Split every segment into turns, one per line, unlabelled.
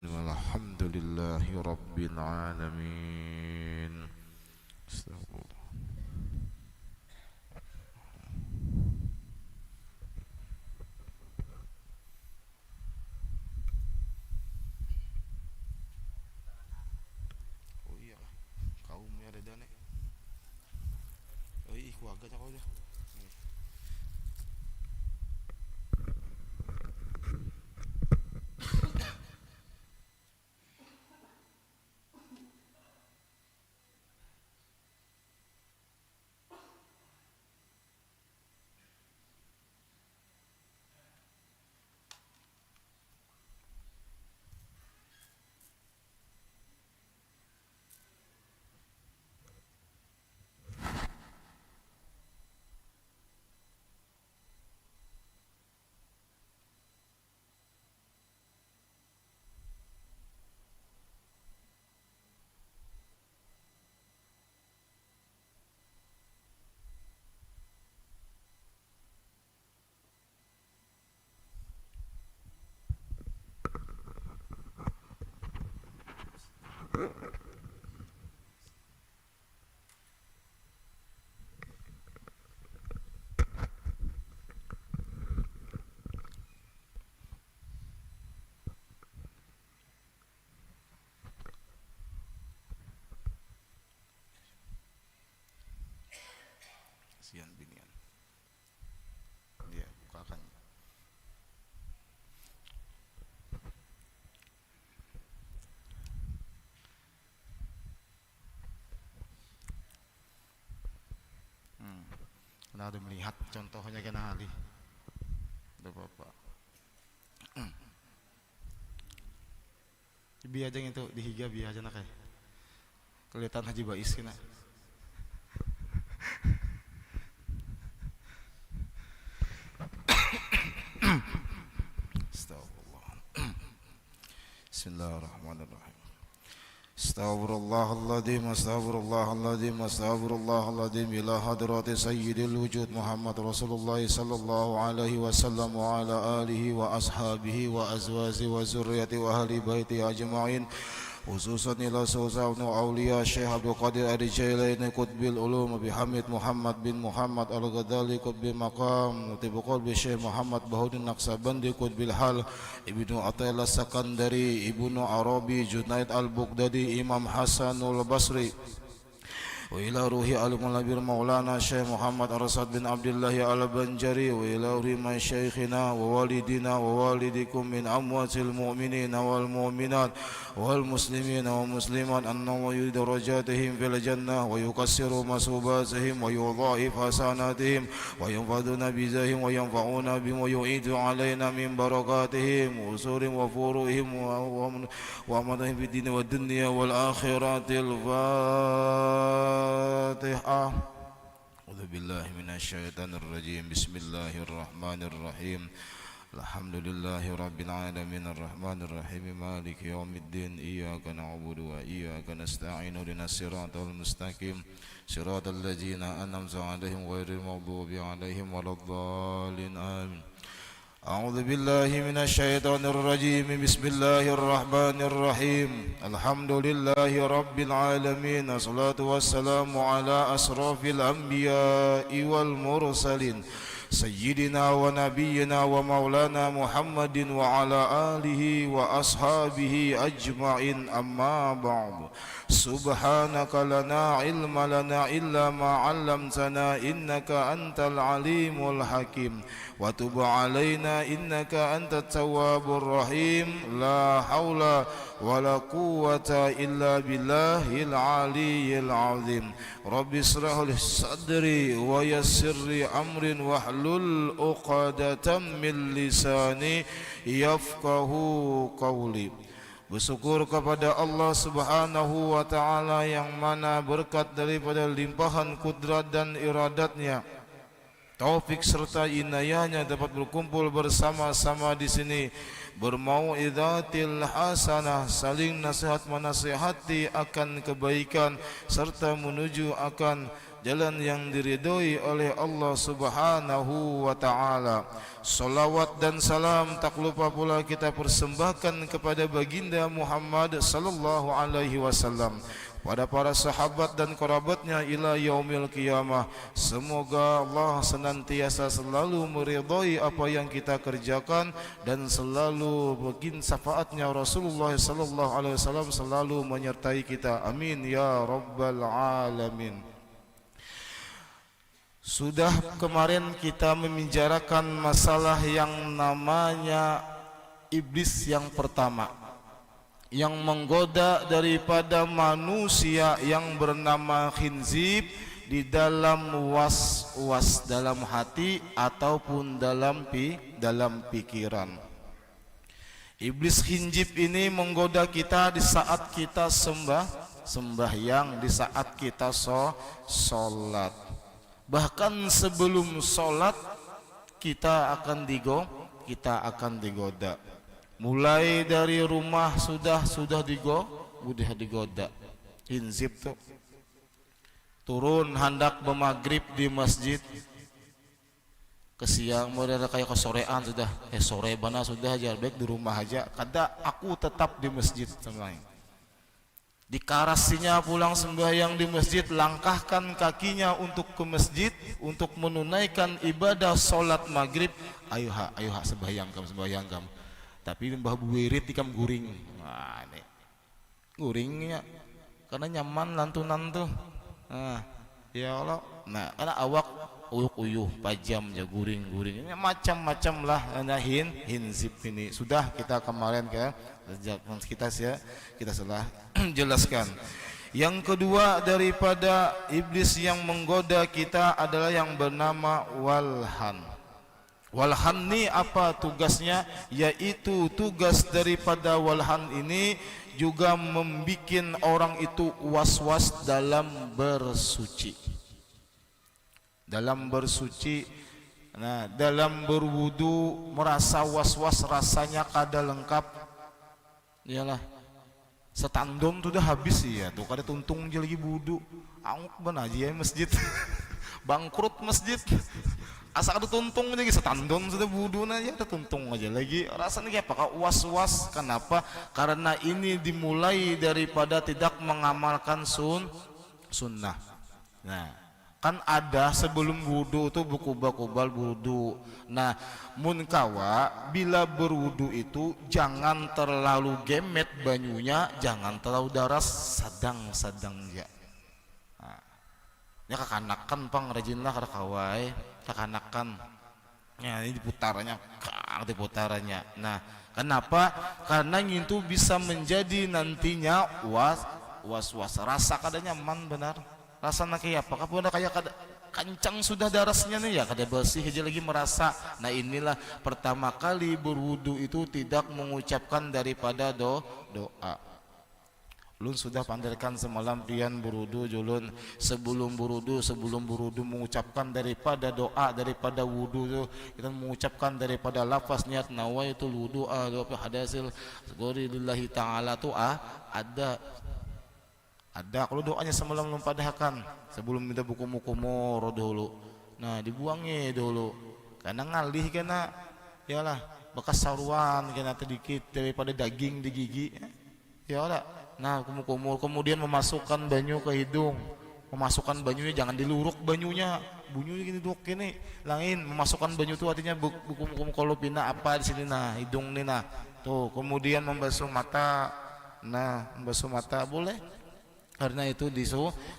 Walhamdulillahi Rabbil Alamin. Astagfirullah. Oh iya, kaumnya ada dana. Oh iya, keluarga cakap aja. Kasihan binian. Dia bukakan. Kena ada melihat contohnya kena Ali. Ada bapak. Biar aja itu dihiga biar aja nak. Kelihatan Haji Bais kena. Astagfirullah. Bismillahirrahmanirrahim. Astaghfirullahaladzim, astaghfirullahaladzim, astaghfirullahaladzim ila hadrati sayyidil wujud Muhammad Rasulullah sallallahu alaihi wasallam wa ala alihi wa ashabihi wa azwaji wa zurriyati wa ahli baiti ajma'in, khususan ila sawzawnu awliya Syekh Abdul Qadir Ar-Jailaini Qutbil Ulum Bihamid Muhammad bin Muhammad Al-Ghazali Qutbil Maqam Tibu Qalbi Syekh Muhammad Bahuddin Naqsabandi Qutbil Hal Ibnu Athaillah Sakandari Ibnu Arabi Junaid Al-Baghdadi Imam Hasanul Basri wa ila ruhi al-mulabir maulana Syekh Muhammad Arsad bin Abdullah al-Banjari wa ila ruhi masyayikhina wa walidina wa walidikum min amwatil mu'minina wal mu'minat wal muslimina wa muslimat anna wa yudarajatihim fil jannah wa yukassiru masubatihim wa yudha'if hasanatihim wa yanfaduna bizahim wa yanfa'una bima yu'idu alaina min barakatihim usurim wa furuhim wa amadahim fid din wa dunya wal akhiratil Fatihah. A'udzu billahi minasyaitonir rajim. Bismillahirrahmanirrahim. Alhamdulillahi rabbil alamin arrahmanir rahim maliki yaumiddin iyyaka na'budu wa iyyaka nasta'in ihdinas siratal mustaqim siratal ladzina an'amta 'alaihim ghairil maghdubi 'alaihim waladdallin amin. أعوذ بالله من الشيطان الرجيم بسم الله الرحمن الرحيم الحمد لله رب العالمين الصلاة والسلام على أشرف الأنبياء والمرسلين سيدنا ونبينا ومولانا محمد وعلى آله وأصحابه أجمعين أما بعد سبحانك لا علم لنا إلا ما علمتنا إنك أنت العليم الحكيم وتب علينا إنك أنت التواب الرحيم لا حول ولا قوة إلا بالله العلي العظيم رب اشرح لي صدري ويسر لي أمري واحلل عقدة من لساني يفقه قولي. Bersyukur kepada Allah Subhanahu wa ta'ala yang mana berkat daripada limpahan kudrat dan iradatnya taufik serta inayahnya dapat berkumpul bersama-sama di sini, bermau'izatil hasanah, saling nasihat menasihati akan kebaikan serta menuju akan jalan yang diridhoi oleh Allah Subhanahu wa taala. Salawat dan salam tak lupa pula kita persembahkan kepada baginda Muhammad sallallahu alaihi wasallam, pada para sahabat dan kerabatnya ila yaumil qiyamah. Semoga Allah senantiasa selalu meridhai apa yang kita kerjakan dan selalu bikin syafaatnya Rasulullah sallallahu alaihi wasallam selalu menyertai kita. Amin ya rabbal alamin. Sudah kemarin kita membicarakan masalah yang namanya iblis yang pertama, yang menggoda daripada manusia yang bernama khinzib di dalam was-was, dalam hati ataupun dalam pikiran. Iblis khinzib ini menggoda kita di saat kita sembahyang, di saat kita sholat. Bahkan sebelum sholat kita akan digoda. Mulai dari rumah sudah digoda. Khinzib tuh turun hendak bermaghrib di masjid, kesiang model kayak kesorean sudah, sore bana sudah aja baik di rumah aja. Kada aku tetap di masjid semuanya. Dikarasinya pulang sembahyang di masjid, langkahkan kakinya untuk ke masjid untuk menunaikan ibadah sholat maghrib. Ayo ha sembahyang kamu. Tapi mbah buwirit ikam guring. Wah, ini guringnya karena nyaman lantunan tuh. Nah, ya Allah. Nah, karena awak uyuh pajam ya guring. Ini macam-macam lah hinzib ini. Sudah kita kemarin kita telah jelaskan. Yang kedua daripada iblis yang menggoda kita adalah yang bernama walhan. Walhan ini apa tugasnya? Yaitu tugas daripada walhan ini juga membikin orang itu was-was dalam bersuci. Dalam bersuci, nah dalam berwudu merasa was-was, rasanya kada lengkap. Iyalah, setandom sudah habis ya tuh, kada tuntung aja lagi wudu. Anguk ban aja ya masjid. Bangkrut masjid. Asal ada tuntung aja setandom sudah wudu aja ada tuntung aja lagi. Rasanya kayak apa? Was-was. Kenapa? Karena ini dimulai daripada tidak mengamalkan sunnah. Nah, kan ada sebelum wudu itu berkubal-kubal wudu. Nah, munkawa bila berwudu itu jangan terlalu gemet banyunya, jangan terlalu daras, sedang ya. Nah, ya kakanakan pang rajinlah kada kawai, kakanakan. Ya ini diputarannya. Nah, kenapa? Karena itu bisa menjadi nantinya was-was, rasa kada nyaman benar. Rasanya kayak apa? Apakah kayak kancang sudah darasnya nih ya, kada bersih aja lagi merasa. Nah, inilah pertama kali berwudu itu tidak mengucapkan daripada doa. Ulun sudah pandarkan semalam pian berwudu julun, sebelum berwudu mengucapkan daripada doa, daripada wudu itu kita mengucapkan daripada lafaz niat nawaitul wudu'a wa hadasil lillahi ta'ala tuh ada kalau doanya semalam belum padahkan sebelum minta buku mukumor dulu. Nah, dibuangnya dulu karena ngalih kena yalah bekas saruan kena sedikit daripada daging di gigi ya lah. Nah, kumur kemudian memasukkan banyu ke hidung, memasukkan banyunya jangan diluruk banyunya gini duk gini lain memasukkan banyu itu artinya buku kalau pina apa di sini nah hidung nih nah tuh. Kemudian membasuh mata, nah membasuh mata boleh karena itu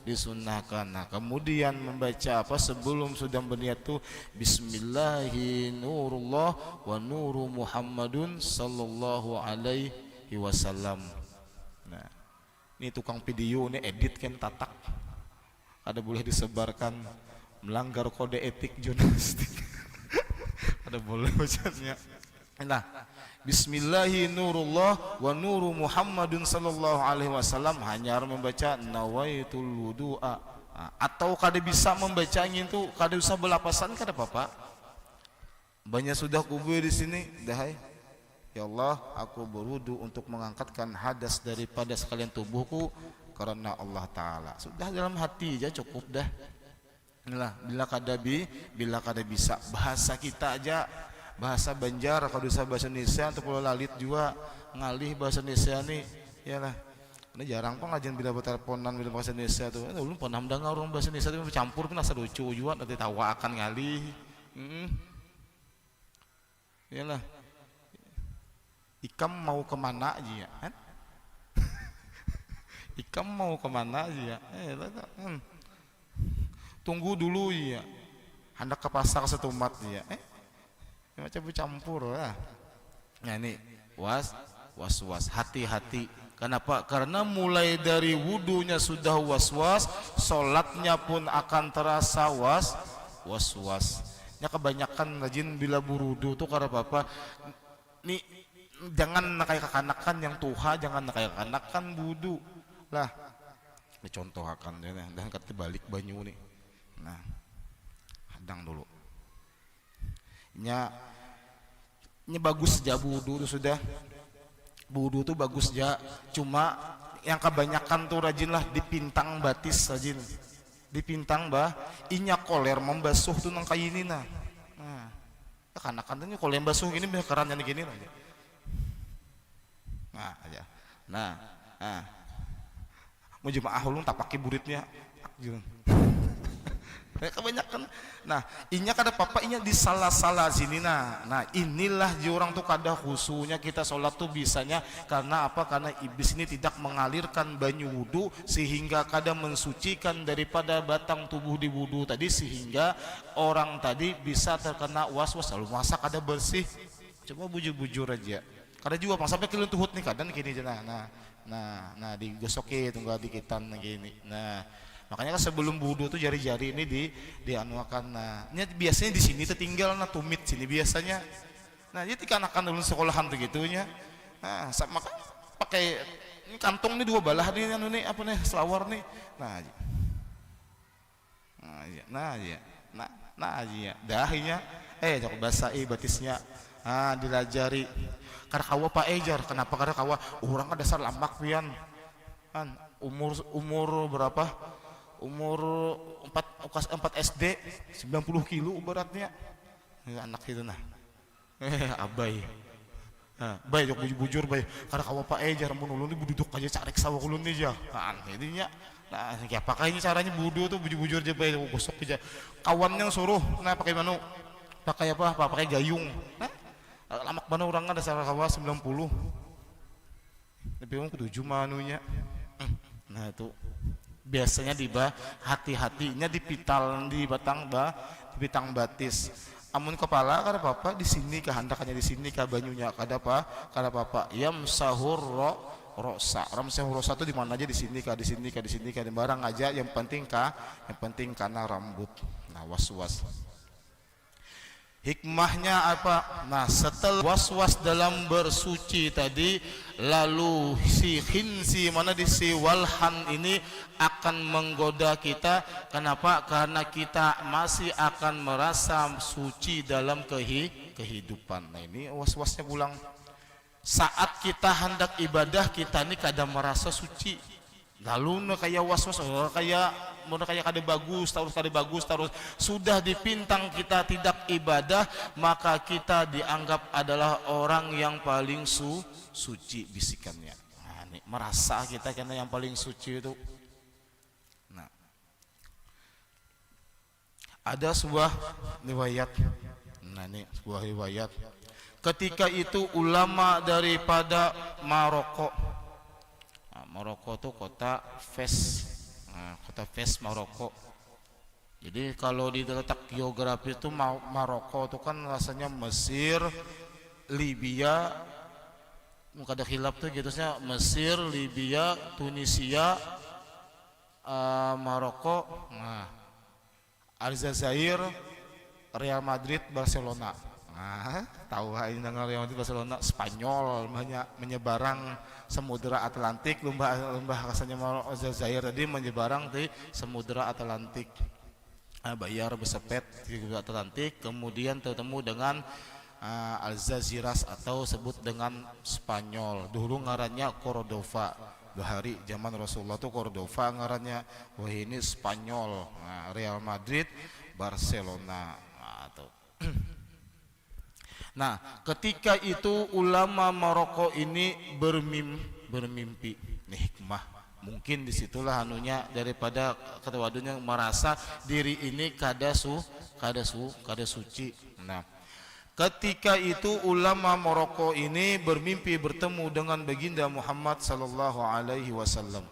disunahkan. Nah, kemudian membaca apa sebelum sudah berniat tuh Bismillahirrahmanirrahim wa nuru Muhammadun sallallahu alaihi wasallam. Nah, ini tukang video ini edit kan tatak ada boleh disebarkan melanggar kode etik jurnalistik. Ada boleh bacanya. Nah, Bismillahirrahmanirrahim wa nuru Muhammadun sallallahu alaihi wasallam hanya membaca nawaitul wudu'a Atau kada bisa membaca angin tuh kada usah belapasan kada apa-apa. Banyak sudah kubur di sini dahai. Ya Allah, aku berwudu untuk mengangkatkan hadas daripada sekalian tubuhku karena Allah Ta'ala. Sudah dalam hati aja cukup dah. Inilah bila kada bisa bahasa kita aja, bahasa Banjar kalau bisa bahasa Indonesia untuk Pulau Lalit juga ngalih bahasa Indonesia nih. Iyalah. Ini jarang pun ngajian bila berteleponan bila bahasa Indonesia tuh. Belum pernah mendengar orang bahasa Indonesia itu bercampur pun asa lucu juga nanti tawa akan ngalih. Iyalah. Ikam mau kemana aja ya? Kan? Ikam mau kemana aja ya? Tunggu dulu ya. Hendak ke pasar setumat ya. Macam bercampur lah. Nah ini was, hati-hati. Kenapa? Karena mulai dari wudunya sudah was-was, sholatnya pun akan terasa was-was. Ya kebanyakan rajin bila burudu tuh karena apa? Nih jangan kayak kekanakan yang tuha, jangan kayak kekanakan wudu lah. Contoh akan dan kata balik banyu nih. Nah, hadang dulu. Nya bagus aja wudu tuh sudah. Wudu tuh bagus aja. Cuma yang kebanyakan tuh rajinlah dipintang batis rajin. Dipintang inya koler membasuh tuh nang kayak ini nah. Kekanakan tuh koler membasuh ini bisa kerannya gini aja. Nah aja. Nah. Mau jemaah ulun tak pakai buritnya. Kebanyakan. Nah, inya kada papa inya di salah-salah sini nah. Nah, inilah orang tuh kada khusunya kita sholat tuh bisanya karena apa? Karena iblis ini tidak mengalirkan banyu wudu sehingga kada mensucikan daripada batang tubuh di wudu tadi sehingga orang tadi bisa terkena was-was lalu masa kada bersih. Coba bujur-bujur aja. Kada juga bang sampai kalian tuhut nih kadang gini aja nah digosokin tunggal dikitan gini. Nah, makanya kan sebelum wudu tuh jari-jari ini dianuakan. Nah, ini biasanya di sini tertinggal nah tumit sini biasanya. Nah, jadi kanakan dulu sekolahan tuh gitunya. Nah, maka pakai ini kantong nih 2 balah nih anu nih apa nih selawar nih. Nah aja. Dahinya jok basai batisnya. Dilajari. Karena kawa Pak Ejar, kenapa karena kawa orang kan dasar lambak pian. Kan umur berapa? Umur 4 SD 90 kilo beratnya anak itu nah abai bay jok bujur bay karena kawa Pak Ejar mun ulun duduk aja carek sawah ulun nih ja jadinya nah kayak apa kayaknya caranya budu tuh bujur aja bay gosok aja kawannya suruh nah pakai manu pakai apa pakai gayung lamak mana orang kan dasar kawa 90 tapi orang ke-7 manunya nah itu biasanya hati-hatinya dipital di batang batis. Amun kepala kada apa-apa di sini kehandakannya di sini ka banyunya kada apa-apa. Yamsahur rosa. Ramsahur rosa itu di mana aja di sini ka di barang aja yang penting karena rambut. Nah, was-was. Hikmahnya apa? Nah, setelah was-was dalam bersuci tadi, lalu si khinsi mana di si walhan ini akan menggoda kita. Kenapa? Karena kita masih akan merasa suci dalam kehidupan. Nah, ini was-wasnya pulang. Saat kita hendak ibadah kita ini kadang merasa suci. Lalu kayak was-was kayak kada bagus terus sudah dipintang kita tidak ibadah maka kita dianggap adalah orang yang paling suci bisikannya. Nah, ini merasa kita karena yang paling suci itu. Nah, ada sebuah riwayat. Nah, ini sebuah riwayat. Ketika itu ulama daripada Maroko. Maroko itu kota Fes. Kota Fes Maroko. Jadi kalau di letak geografi itu Maroko itu kan rasanya Mesir, Libya, muka ada khilaf tuh gitunya Mesir, Libya, Tunisia, Maroko, Aljazair, Real Madrid, Barcelona. Nah, tahu ini dengar yang di Barcelona Spanyol menyeberang Samudra Atlantik, lembah rasanya Zaire tadi menyeberang di Samudra Atlantik. Bayar bersepet di Atlantik, kemudian bertemu dengan Aljaziras atau sebut dengan Spanyol. Dulu ngarannya Cordova. Bahari zaman Rasulullah tuh Cordova ngarannya. Wah ini Spanyol. Nah, Real Madrid, Barcelona. Nah, ketika itu ulama Maroko ini bermimpi. Nih hikmah. Mungkin disitulah anunya daripada ketewadunya merasa diri ini kada suci. Nah, ketika itu ulama Maroko ini bermimpi bertemu dengan baginda Muhammad sallallahu alaihi wasallam.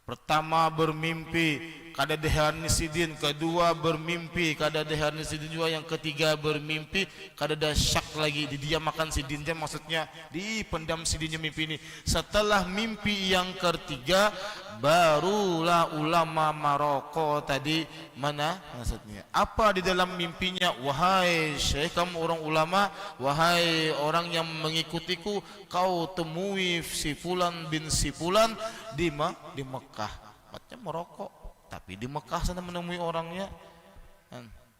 Pertama bermimpi kada dehan sidin, kedua bermimpi kada dehan sidin juga, yang ketiga bermimpi kada ada syak lagi didiamakan sidinnya, maksudnya dipendam sidinnya mimpi ini. Setelah mimpi yang ketiga barulah ulama Maroko tadi mana maksudnya apa di dalam mimpinya, wahai syekh kamu orang ulama, wahai orang yang mengikutiku, kau temui si fulan bin si fulan di Mekah, macam Maroko tapi di Mekah sana menemui orangnya.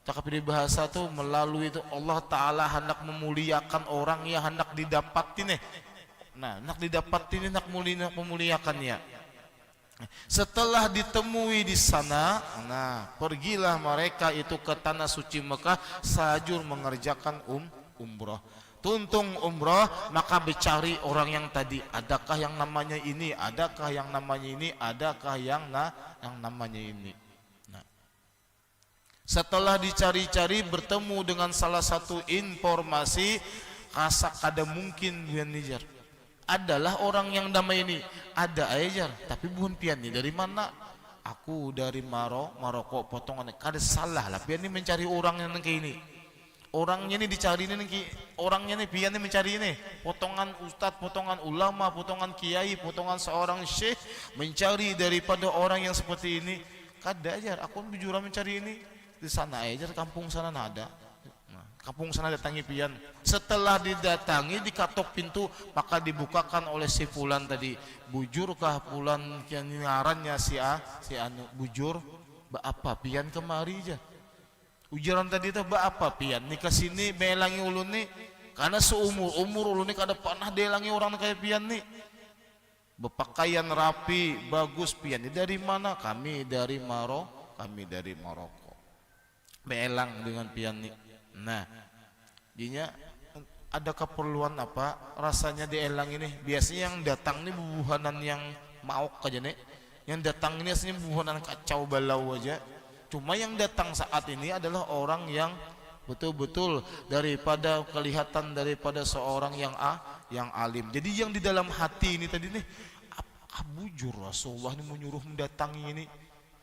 Tapi di bahasa tuh melalui itu Allah Ta'ala hendak memuliakan orang yang hendak didapatin Nah, hendak didapatin, hendak memuliakannya. Setelah ditemui di sana, nah pergilah mereka itu ke tanah suci Mekah sajur mengerjakan umrah. Tuntung umrah, maka dicari orang yang tadi, adakah yang namanya ini, adakah yang namanya ini, adakah yang namanya ini. Nah, setelah dicari-cari bertemu dengan salah satu informasi, kasak kada mungkin bian nijar adalah orang yang damai ini. Ada ajar, tapi bukan pian nih dari mana? Aku dari Maroko potongan. Kada salah lah pian ini mencari orang yang kayak ini. Orangnya ini dicari ini, orangnya ini pian ini mencari ini. Potongan ustadz, potongan ulama, potongan kiai, potongan seorang syekh mencari daripada orang yang seperti ini. Kada ajar, aku bujura mencari ini di sana ajar, kampung sana ada. Kampung sana datangi pian. Setelah didatangi dikatok pintu, maka dibukakan oleh si fulan tadi. Bujurkah fulan yang ngarannya si anu bujur? Ba apa pian kemari aja. Ujaran tadi itu ba apa pian nih kesini belangi ulun nih, karena seumur ulun nih kada pernah delangi orang kayak pian nih. Berpakaian rapi, bagus pian. Dari mana? Kami dari Maroko. Belang dengan pian nih. Nah, dinya ada keperluan apa? Rasanya dielang ini. Biasanya yang datang nih bubuhanan yang maok aja nih. Yang datang ini aslinya bubuhanan kacau balau aja. Cuma yang datang saat ini adalah orang yang betul-betul daripada kelihatan daripada seorang yang alim. Jadi yang di dalam hati ini tadi nih, bujur Rasulullah ini menyuruh mendatangi ini.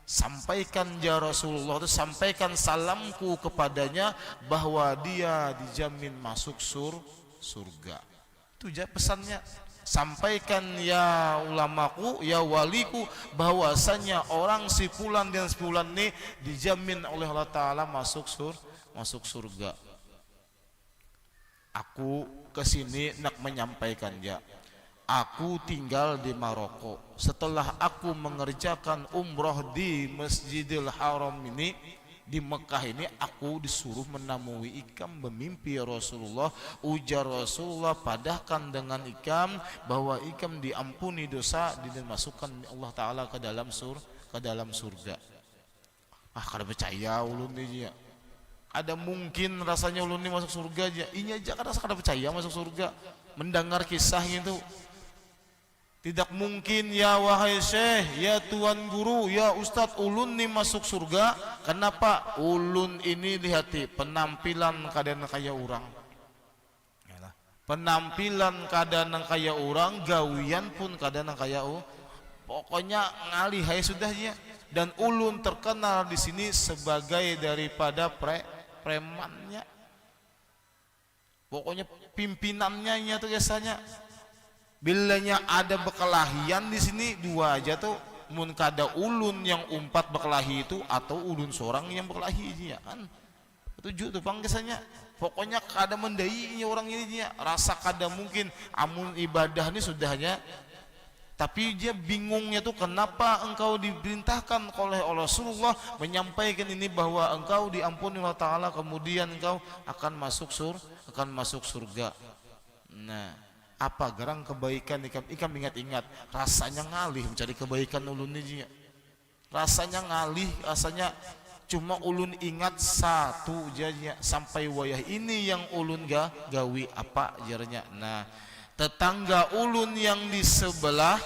Sampaikan ya Rasulullah, sampaikan salamku kepadanya bahwa dia dijamin masuk surga. Itu aja pesannya. Sampaikan ya ulamaku, ya waliku, bahwasanya orang si fulan dan si fulan ini dijamin oleh Allah Ta'ala masuk surga. Aku kesini nak menyampaikan ya. Aku tinggal di Maroko. Setelah aku mengerjakan umroh di Masjidil Haram ini, di Mekah ini, aku disuruh menemui ikam bermimpi Rasulullah. Ujar Rasulullah, padahkan dengan ikam bahwa ikam diampuni dosa dan masukkan Allah Ta'ala ke dalam surga. Kada percaya ulun ini ya. Ada mungkin rasanya ulun ini masuk surga aja. Ini aja kada percaya masuk surga. Mendengar kisahnya itu. Tidak mungkin ya wahai syekh, ya tuan guru, ya ustadz, ulun nih masuk surga. Kenapa? Ulun ini lihati penampilan keadaan kaya orang. Penampilan keadaan kaya orang, gawian pun keadaan kaya pokoknya ngalih hai sudahnya. Dan ulun terkenal di sini sebagai daripada premannya. Pokoknya pimpinannya itu biasanya. Bilanya ada bekelahian di sini dua aja tuh, mun kada ulun yang umpat bekelahi itu atau ulun seorang yang bekelahi aja ya kan. Tujuh tuh pangkesannya. pokoknya kada mendai orang ini nya, rasa kada mungkin amun ibadah ini sudahnya. Tapi dia bingungnya tuh kenapa engkau diperintahkan oleh Rasulullah menyampaikan ini bahwa engkau diampuni Allah Ta'ala, kemudian engkau akan masuk surga. Nah, apa garang kebaikan ikam ingat-ingat, rasanya ngalih mencari kebaikan ulun ini. Rasanya ngalih, rasanya cuma ulun ingat satu jadinya sampai wayah ini yang ulun gawi apa jarnya. Nah, tetangga ulun yang di sebelah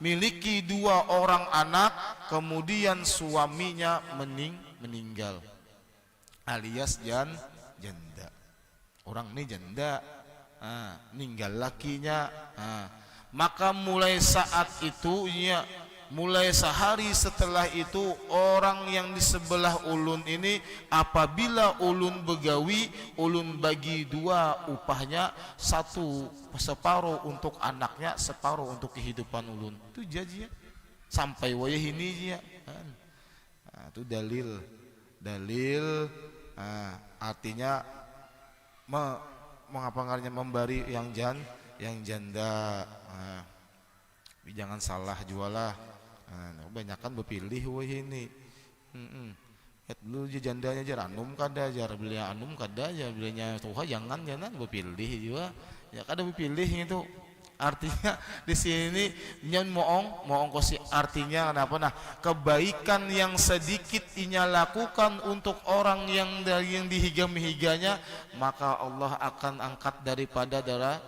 miliki 2 orang anak, kemudian suaminya meninggal alias janda. Orang ini janda, meninggal lakinya. Maka mulai saat itu mulai sehari setelah itu orang yang di sebelah ulun ini apabila ulun begawi, ulun bagi 2 upahnya, separuh untuk anaknya, separuh untuk kehidupan ulun. Itu janji ya. Sampai wayah ini ya. Itu dalil. Artinya mengapa ngarnya memberi yang janda. Jangan salah jualah. Banyakan berpilih wah ini. Dulu jandanya jar anum kada jar beli anum kada jar belinya tuha jangan berpilih juga. Ya kada berpilih itu. Artinya di sini nyon moong kosi artinya kenapa? Nah, kebaikan yang sedikit inya lakukan untuk orang yang dihigam-higanya, maka Allah akan angkat daripada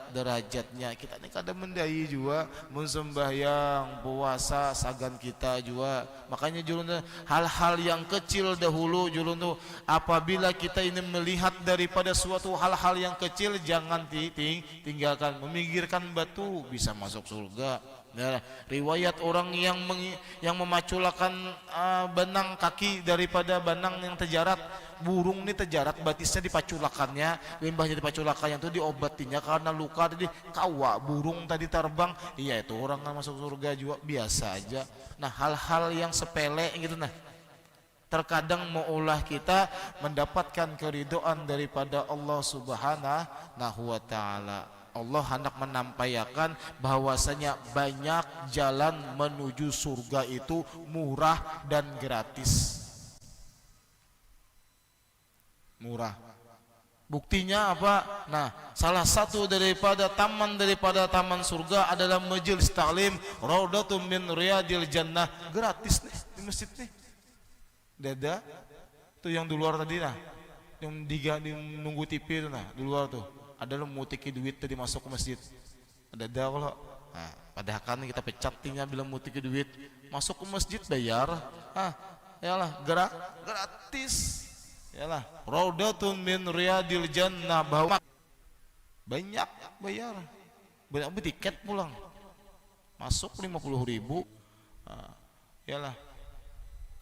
derajatnya. Kita ini kadang mendai juga mensembahyang puasa sagan kita juga. Makanya julun hal-hal yang kecil dahulu julun tuh apabila kita ini melihat daripada suatu hal-hal yang kecil jangan tinggalkan, memikirkan batu bisa masuk surga. Nah, riwayat orang yang memaculakan benang kaki daripada benang yang terjarat, burung ini terjarat batisnya dipaculakannya, limbahnya dipaculakannya itu diobatinya karena luka tadi kawa burung tadi terbang. Iya itu orang kan masuk surga juga biasa aja. Nah, hal-hal yang sepele gitu nah terkadang maulah kita mendapatkan keridhaan daripada Allah Subhanahu wa Ta'ala. Allah hendak menampaikan bahwasanya banyak jalan menuju surga itu murah dan gratis. Murah. Buktinya apa? Nah, salah satu daripada taman surga adalah majelis taklim Raudatum min Riyadil Jannah, gratis nih di masjid nih. Dada tuh yang di luar tadi nah, yang nunggu TV itu nah di luar tuh. Ada lo mau tiki duit tadi masuk ke masjid. Ada kalau padahal kan kita pecat tinggal bilang mau tiki duit masuk ke masjid bayar. Yalah gratis. Yalah Raudatun min Riyadil Jannah, bahwa banyak bayar. Banyak beli tiket pulang. Masuk 50.000. Yalah.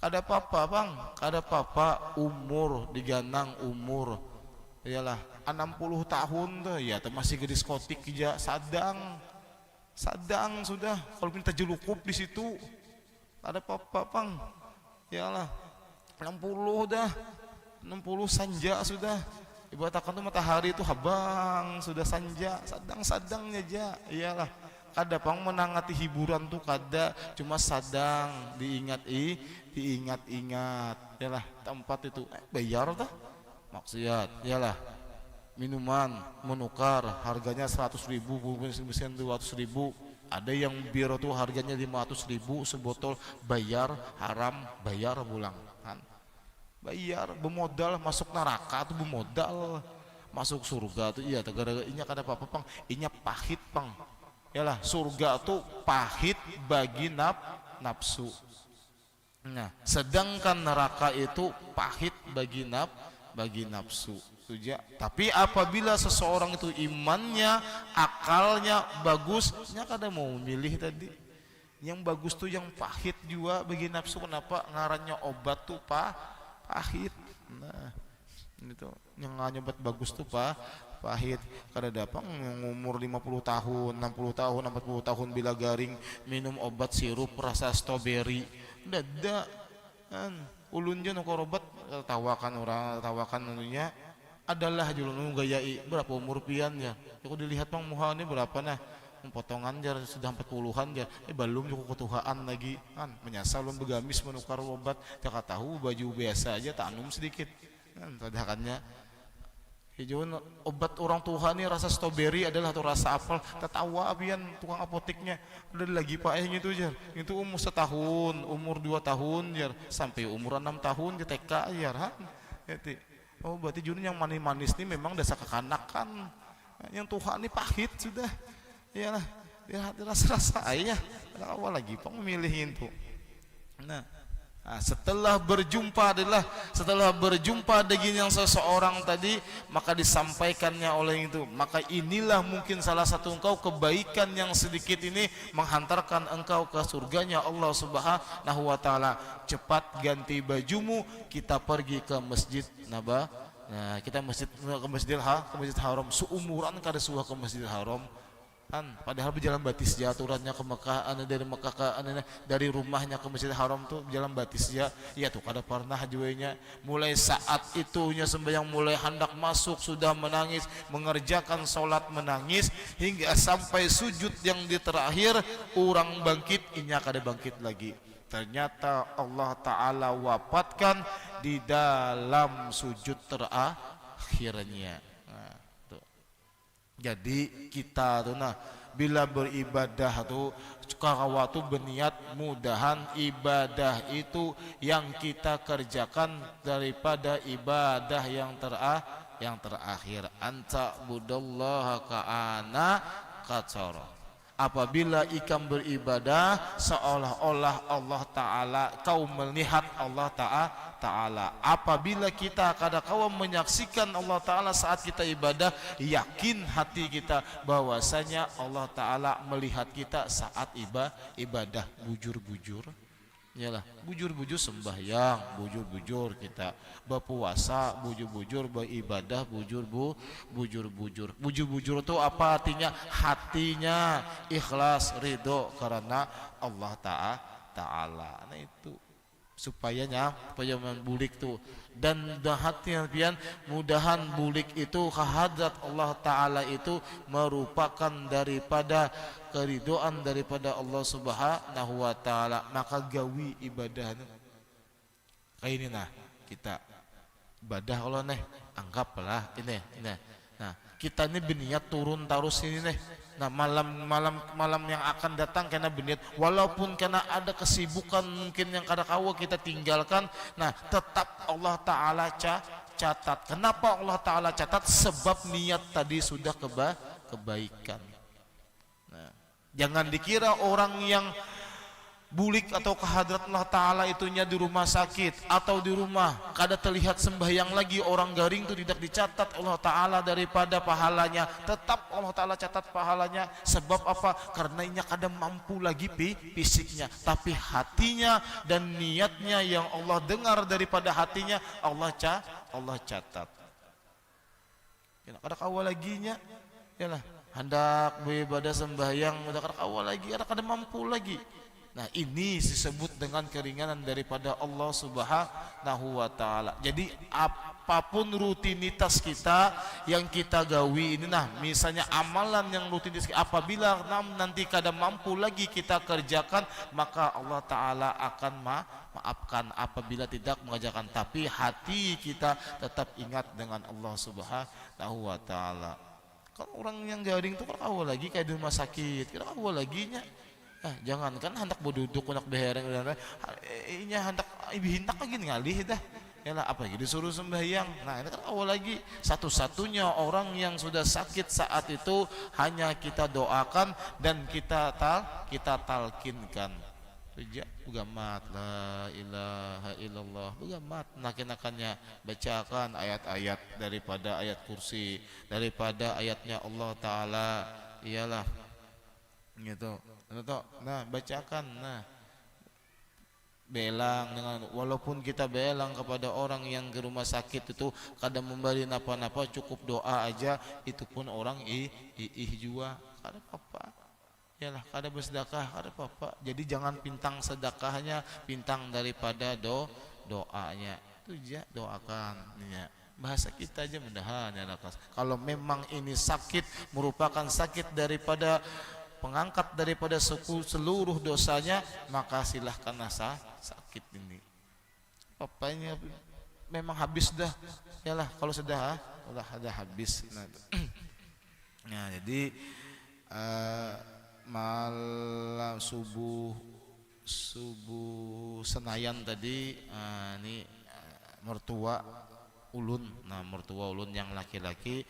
Kada apa-apa, Bang. Kada apa-apa umur diganang umur. Iyalah 60 tahun tuh ya masih ke diskotik aja sadang sudah kalau minta jelukup di situ ada apa-apa Pang. Iyalah 60 dah 60 sanja sudah ibaratkan tuh matahari itu habang sudah sanja sadangnya aja. Iyalah kada Pang menangati hiburan tuh kada, cuma sadang diingat iyalah tempat itu bayar dah maksiat. Iyalah minuman menukar harganya 100.000 mesin 200.000, ada yang bir tuh harganya 500.000 sebotol, bayar haram bayar pulang kan, bayar bermodal masuk neraka tuh bermodal masuk surga tuh. Iya gara-gara inya kada apa-apa Pang, inya pahit Pang. Yalah surga tuh pahit bagi nafsu. Nah sedangkan neraka itu pahit bagi nafsu saja. Tapi apabila seseorang itu imannya, akalnya bagus, nya kada mau milih tadi. Yang bagus tuh yang pahit juga bagi nafsu. Kenapa? Ngarannya obat tuh pahit. Nah, itu yang nyobat bagus tuh pahit. Kada dapat umur 50 tahun, 60 tahun, 40 tahun bila garing minum obat sirup rasa stroberi. Dada kan ulun je nukor obat tawakan orang tawakan nunya adalah julun gayai berapa umur piannya. Aku dilihat mang muha ini berapa nah potongan jar sudah 40-an jar belum cukup ketuhaan lagi kan menyasal begamis menukar obat caka tahu baju biasa aja tanum sedikit kan tadakannya hijauan obat orang tua nih rasa stroberi adalah atau rasa apel tertawa abian tukang apoteknya ada lagi pak gitu jar itu umur setahun umur 2 tahun jar sampai umur 6 tahun di TK jar kan oh berarti juni yang manis-manis nih memang dasar kekanakan yang Tuhan ini pahit sudah iyalah rasa-rasa ayah awal lagi pak memilihin tuh nah setelah berjumpa dengan seseorang tadi maka disampaikannya oleh itu maka inilah mungkin salah satu engkau kebaikan yang sedikit ini menghantarkan engkau ke surganya Allah Subhanahu wa taala. Cepat ganti bajumu, kita pergi ke masjid Naba. Nah, kita ke masjidil haram seumuran kada suah ke masjidil haram kan padahal berjalan batis ya aturannya ke Mekah dari Mekah ke dari rumahnya ke Masjidil Haram tuh berjalan batis ya tuh kada pernah juenya mulai saat itunya sembahyang mulai hendak masuk sudah menangis mengerjakan sholat menangis hingga sampai sujud yang di terakhir orang bangkit inya kada bangkit lagi ternyata Allah Ta'ala wafatkan di dalam sujud terakhirnya. Jadi kita tuh nah bila beribadah tuh waktu berniat mudahan ibadah itu yang kita kerjakan daripada ibadah yang terakhir anta budallaha ka'ana qatsara. Apabila ikam beribadah seolah-olah Allah Ta'ala kau melihat Allah Ta'ala. Apabila kita kada kau menyaksikan Allah Ta'ala saat kita ibadah, yakin hati kita bahwasanya Allah Ta'ala melihat kita saat ibadah bujur-bujur. Yalah, bujur-bujur sembahyang, bujur-bujur kita berpuasa, bujur-bujur beribadah, bujur-bujur. Bujur-bujur itu apa artinya? Hatinya ikhlas, ridho karena Allah Ta'ala. Nah itu supaya membulik tuh dan hati pian mudahan bulik itu kehadrat Allah Ta'ala itu merupakan daripada keridoan daripada Allah Subhanahu wa Ta'ala maka gawi ibadah kayak ini nah kita ibadah Allah nih anggaplah ini nah kita ini berniat turun tarus ini nih nah malam yang akan datang karena berniat walaupun karena ada kesibukan mungkin yang kada kawa kita tinggalkan nah tetap Allah Ta'ala catat. Kenapa Allah Ta'ala catat? Sebab niat tadi sudah kebaikan. Nah, jangan dikira orang yang bulik atau kehadrat Allah Ta'ala itunya di rumah sakit atau di rumah kada terlihat sembahyang lagi orang garing itu tidak dicatat Allah Ta'ala daripada pahalanya. Tetap Allah Ta'ala catat pahalanya. Sebab apa? Karena inya kada mampu lagi fisiknya, tapi hatinya dan niatnya yang Allah dengar daripada hatinya Allah catat. Kada kawal laginya yalah hendak beribadah sembahyang udah kada kawal lagi kada mampu lagi. Nah ini disebut dengan keringanan daripada Allah Subhanahu wa Ta'ala. Jadi apapun rutinitas kita yang kita gawi ini nah misalnya amalan yang rutinitas apabila nanti kada mampu lagi kita kerjakan maka Allah Ta'ala akan maafkan apabila tidak mengerjakan, tapi hati kita tetap ingat dengan Allah Subhanahu wa Ta'ala. Kalau orang yang garing itu kalau awal lagi kayak di rumah sakit kalau awal lagi nya jangan kan hendak boduduk hendak behereng inya hendak ibihintak lagi ngalih dah yalah apalagi disuruh sembahyang. Nah ini kan awal lagi satu-satunya orang yang sudah sakit saat itu hanya kita doakan dan kita talkinkan ugamat la ilaha illallah ugamat nakin-nakannya bacakan ayat-ayat daripada ayat kursi daripada ayatnya Allah Ta'ala iyalah gitu. Nah bacakan belang dengan walaupun kita belang kepada orang yang ke rumah sakit itu kadang memberi napa-napa cukup doa aja itu pun orang jua kada apa yalah kada bersedekah kada apa jadi jangan pintang sedekahnya pintang daripada doanya itu aja doakan ya. Bahasa kita aja mudahan ya Allah. Kalau memang ini sakit merupakan sakit daripada pengangkat daripada seluruh dosanya, maka silahkan sakit ini. Papanya memang habis dah. Yalah kalau sudah ada habis. Nah, jadi malam subuh Senayan tadi ini mertua ulun. Nah, mertua ulun yang laki-laki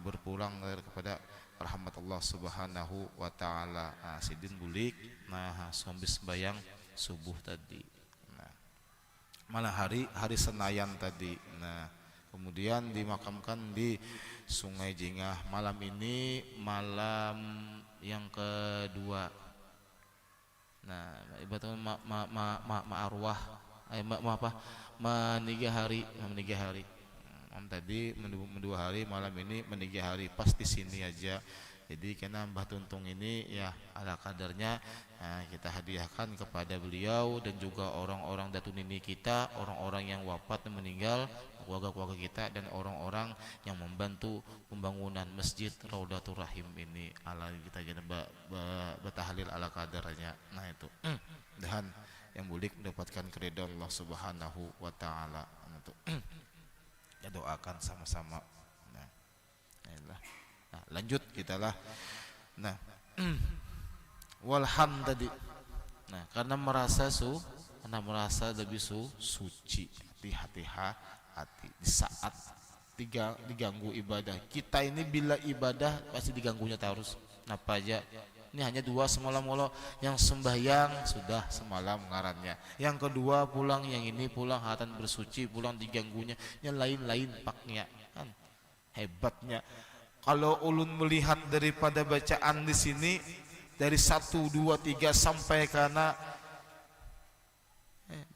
berpulang kepada rahmat Allah Subhanahu wa taala. Sidin bulik sambil sembahyang subuh tadi. Nah, malah hari Senayan tadi. Nah, kemudian dimakamkan di Sungai Jingah. Malam ini malam yang kedua. Nah, ibaratnya arwah meninggi hari. Tadi mendua hari, malam ini meninggi hari, pas di sini aja. Jadi karena Mbah Tuntung ini ya ala kadarnya kita hadiahkan kepada beliau dan juga orang-orang datu nini kita, orang-orang yang wafat dan meninggal, keluarga-keluarga kita dan orang-orang yang membantu pembangunan Masjid Raudatul Rahim ini. Ala kita jadi bertahlil ala kadarnya. Nah itu. Dan yang bulik mendapatkan keridhaan Allah Subhanahu wa taala. Itu. Ya doakan sama-sama. Nah, lanjut kita lah. Nah, walham tadi. Nah, karena merasa lebih suci, hati di saat diganggu ibadah. Kita ini bila ibadah pasti diganggunya terus. Apa aja? Ini hanya 2 semalam Allah yang sembahyang sudah semalam ngarannya. Yang kedua pulang, yang ini pulang hatan bersuci, pulang diganggunya. Yang lain-lain paknya kan hebatnya. Kalau ulun melihat daripada bacaan di sini dari 1, 2, 3 sampai karena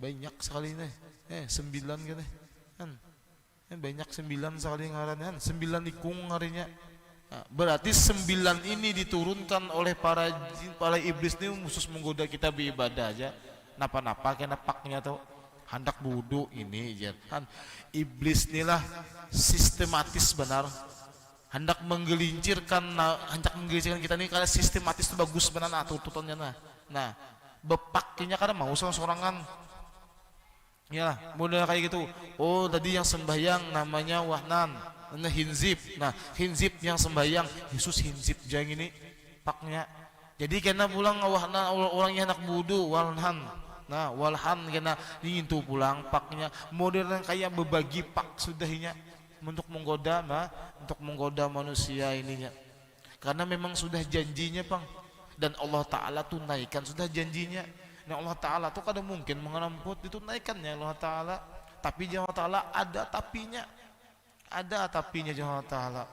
banyak sekali nih. 9 kan. Banyak 9 sekali ngarannya. 9 ikung harinya. Nah, berarti 9 ini diturunkan oleh para iblis ini khusus menggoda kita beribadah aja. Napa-napa kena paknya tuh hendak wudu ini aja. Kan iblis inilah sistematis benar. Hendak menggelincirkan kita ini karena sistematis itu bagus benar tututannya nah. Bepaknya karena mau sorangan. Ya, mudah kayak gitu. Oh, tadi yang sembahyang namanya Wahnan. Nah, Hinzib. Nah, Hinzib yang sembahyang Yesus Hinzib jang ini paknya. Jadi kena pulang Wahnan orang yang nak wudu walhan. Nah, walhan kena ingin tuh pulang paknya. Modern kayak berbagi pak sudahnya untuk menggoda manusia ininya. Karena memang sudah janjinya, Bang. Dan Allah Taala tunaikan sudah janjinya. Nah, Allah Taala tuh kadang mungkin mengamput ditunaikannya Allah Taala. Tapi Allah Taala ada tapinya. Ada tapinya Allah Ta'ala.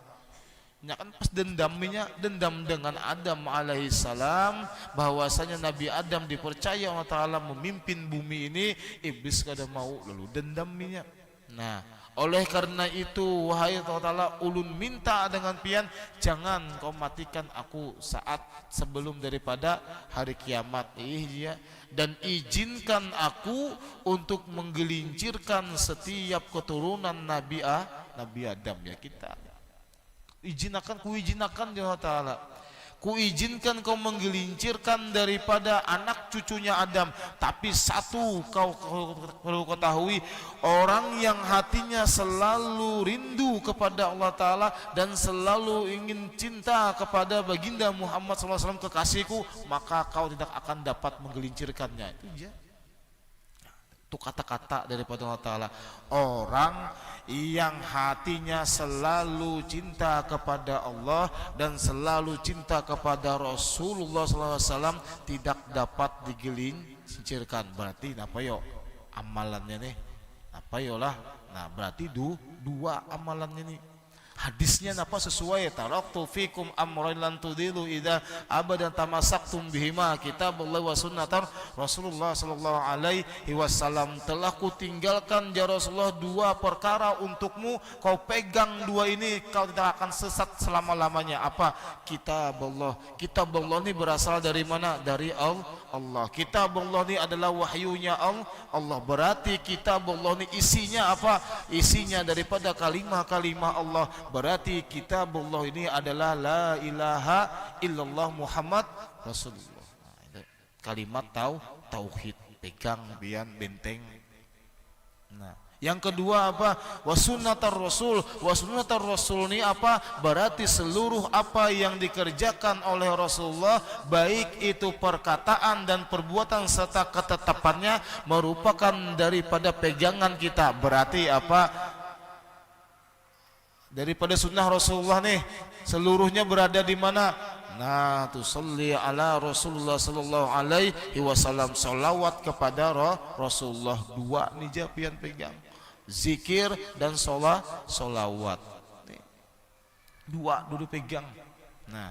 Ya kan pas dendam dengan Adam alaihissalam, bahwasanya Nabi Adam dipercaya Allah Ta'ala memimpin bumi ini, iblis kada mau lalu dendamnya. Nah, oleh karena itu wahai Allah Ta'ala, ulun minta dengan pian, jangan kau matikan aku saat sebelum daripada hari kiamat. Iya. Dan izinkan aku untuk menggelincirkan setiap keturunan Nabi Adam ya kita. Kuizinkan ya Allah Ta'ala. Kuizinkan kau menggelincirkan daripada anak cucunya Adam. Tapi satu kau perlu ketahui, orang yang hatinya selalu rindu kepada Allah Ta'ala dan selalu ingin cinta kepada baginda Muhammad SAW kekasihku, maka kau tidak akan dapat menggelincirkannya. Itu aja. Itu kata-kata daripada Allah Ta'ala. Orang yang hatinya selalu cinta kepada Allah dan selalu cinta kepada Rasulullah SAW tidak dapat digelincirkan. Berarti apa yo amalannya nih? Apa yo lah? Nah, berarti dua amalannya nih. Hadisnya napa sesuai, taraktu fikum amrayn lan tudilu idza abadan tamassaktum bihima, kitabullah wa sunnatar Rasulullah sallallahu alaihi wasallam. Telah kutinggalkan ya Rasulullah dua perkara untukmu, kau pegang dua ini kau tidak akan sesat selama-lamanya. Apa? Kitabullah. Kitabullah ini berasal dari mana? Dari Allah. Kitabullah ini adalah wahyunya Allah. Berarti kitabullah ini isinya apa? Isinya daripada kalimah-kalimah Allah. Berarti kitabullah ini adalah la ilaha illallah Muhammad Rasulullah. Kalimat tauhid, pegang bian benteng. Nah, yang kedua apa? Wasunnatar Rasul. Wasunnatar Rasul ini apa? Berarti seluruh apa yang dikerjakan oleh Rasulullah, baik itu perkataan dan perbuatan serta ketetapannya, merupakan daripada pegangan kita. Berarti apa? Daripada sunnah Rasulullah nih, seluruhnya berada di mana? Nah, tusalli ala Rasulullah sallallahu alaihi wasallam, salawat kepada Rasulullah. Dua nih japian pegang, zikir dan solawat. Dua dulu pegang. Nah,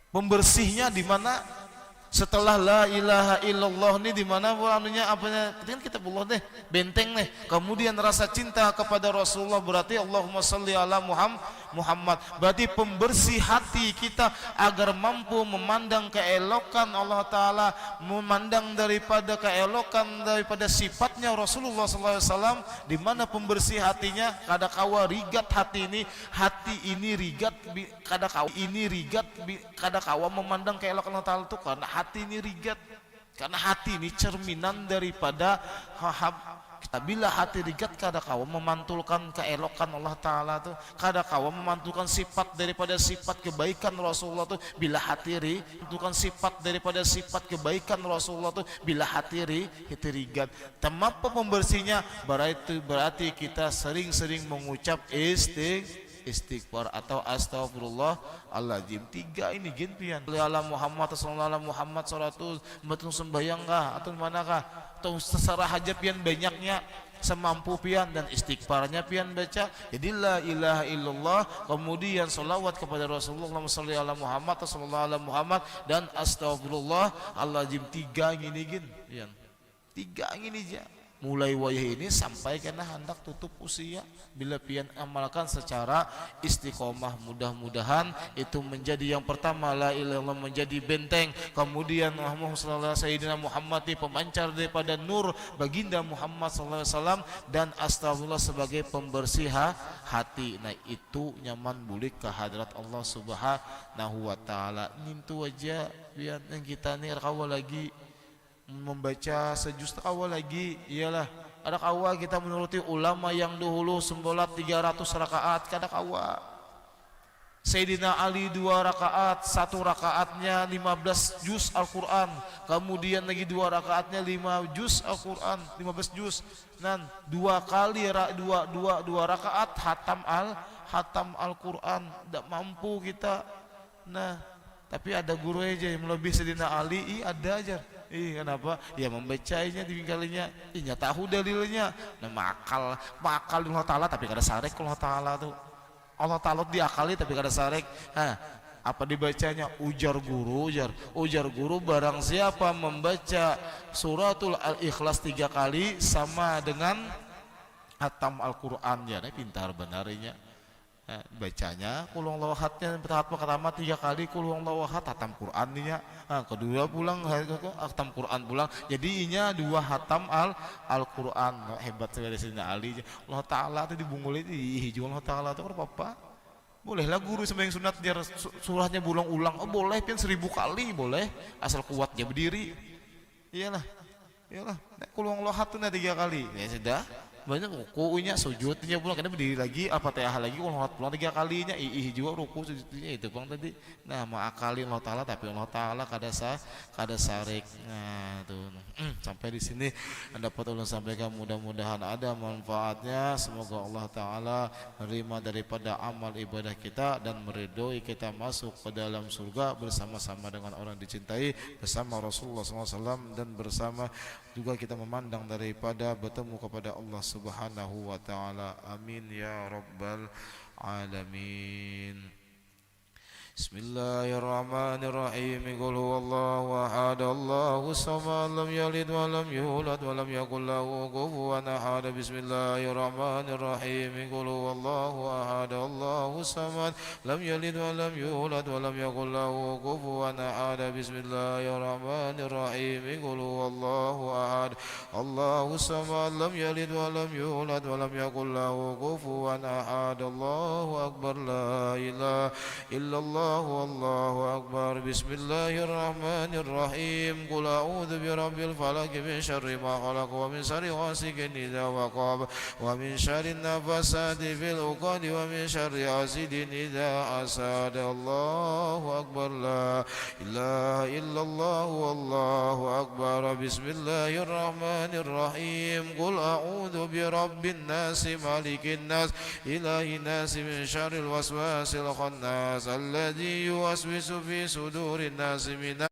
pembersihnya di mana? Setelah la ilaha illallah ini di mana anunya apanya? Kan kitabullah deh, benteng nih. Kemudian rasa cinta kepada Rasulullah, berarti Allahumma shalli ala Muhammad. Berarti pembersih hati kita agar mampu memandang keelokan Allah Ta'ala, memandang daripada keelokan daripada sifatnya Rasulullah SAW. Di mana pembersih hatinya? Kadakawa rigat hati ini rigat, kadakawa memandang keelokan Allah Ta'ala itu karena hati ini rigat. Karena hati ini cerminan daripada bila hati rigat, kadakawa memantulkan keelokan Allah Ta'ala tuh, kadakawa memantulkan sifat daripada sifat kebaikan Rasulullah tuh. Bila hati memantulkan sifat daripada sifat kebaikan Rasulullah tuh, bila hati rigat. Temapa pembersihnya? Berarti kita sering-sering mengucap istighfar atau astagfirullahaladzim. Tiga ini genpian. Ala Muhammad sallallahu alaihi Muhammad salatul betul sembahyang kah atau manakah? Atau secara hajat pian banyaknya semampu pian, dan istighfarnya pian baca. Jadi la ilaha illallah, kemudian salawat kepada Rasulullah sallallahu alaihi Muhammad sallallahu alaihi Muhammad, dan astagfirullahaladzim. Tiga ini pian. Tiga ini aja. Mulai wayah ini sampai kena hendak tutup usia, bila pian amalkan secara istiqomah, mudah-mudahan itu menjadi yang pertama, la ilaha illallah menjadi benteng. Kemudian Muhammad sallallahu alaihi Muhammad pemancar daripada nur baginda Muhammad sallallahu alaihi wasallam, dan astagfirullah sebagai pembersih hati. Nah, itu nyaman bulik ke hadrat Allah Subhanahu wa taala. Nintu aja biar yang kita nih kawal lagi membaca sejus awal lagi. Iyalah, ada kawa kita menuruti ulama yang dahulu sembolat 300 rakaat, kada kawa. Sayyidina Ali 2 rakaat, 1 rakaatnya 15 juz Al-Quran, kemudian lagi 2 rakaatnya 5 juz Al-Quran, 15 juz. Dan 2 kali 2 rakaat hatam Al-Quran. Tidak mampu kita. Nah, tapi ada guru aja yang lebih Sayyidina Ali, ada aja. Kenapa? Ya membacanya tinggalnya, nya tahu dalilnya. Nah, makal Allah Ta'ala tapi kada sarek Allah Ta'ala tuh. Allah Ta'ala diakali tapi kada sarek. Apa dibacanya? Ujar guru barang siapa membaca suratul Al-Ikhlas 3 kali sama dengan hatam Al-Quran. Ya, pintar benarnya. Bacanya kulung lawahatnya pertama 3 kali kulung lawat hatam Quran nya, kedua pulang hatam Quran pulang, jadi inya 2 hatam Al-Quran. Hebat sekali Sayyidina Ali. Allah Ta'ala itu dibunguli hijau Allah Ta'ala itu apa? Bolehlah guru sembahyang sunat dia surahnya berulang-ulang. Oh, boleh pian 1000 kali boleh, asal kuatnya berdiri. Iyalah kulung lawat tuh 3 kali. Ya sudah, banyak rukunya, sujudnya pulang, karena berdiri lagi, Al-Fatihah lagi, kalau pulang 3 kalinya, juga ruku sujudnya itu bang tadi. Nah, ma'akali Allah Ta'ala tapi Allah Ta'ala kada sarik. Nah, tuh. Sampai di sini dapat ulun sampaikan, mudah-mudahan ada manfaatnya. Semoga Allah Ta'ala menerima daripada amal ibadah kita dan meridhoi kita masuk ke dalam surga bersama-sama dengan orang dicintai, bersama Rasulullah SAW, dan bersama juga kita memandang daripada bertemu kepada Allah Subhanahu wa Ta'ala. Amin ya rabbal العالمين. بسم الله الرحمن الرحيم قل هو الله أحد الله الصمد لم يلد ولم يولد ولم يكن له كفوا أحد. بسم الله الرحمن الرحيم قل هو الله أحد الله الصمد لم يلد ولم يولد ولم يكن له كفوا أحد. بسم الله الرحمن الرحيم قل هو الله أحد الله الصمد لم يلد ولم يولد ولم يكن له كفوا أحد. الله أكبر لا إله إلا الله والله أكبر. بسم الله الرحمن الرحيم قل أعوذ برب الفلق من شر ما خلق ومن شر غاسق إذا وقب ومن شر النفاثات في العقد ومن شر حاسد إذا حسد. الله أكبر لا إله إلا الله والله أكبر. بسم الله الرحمن الرحيم قل أعوذ برب الناس مالك الناس إله الناس من شر الوسواس الخناس الذي يوسوس في صدور الناس من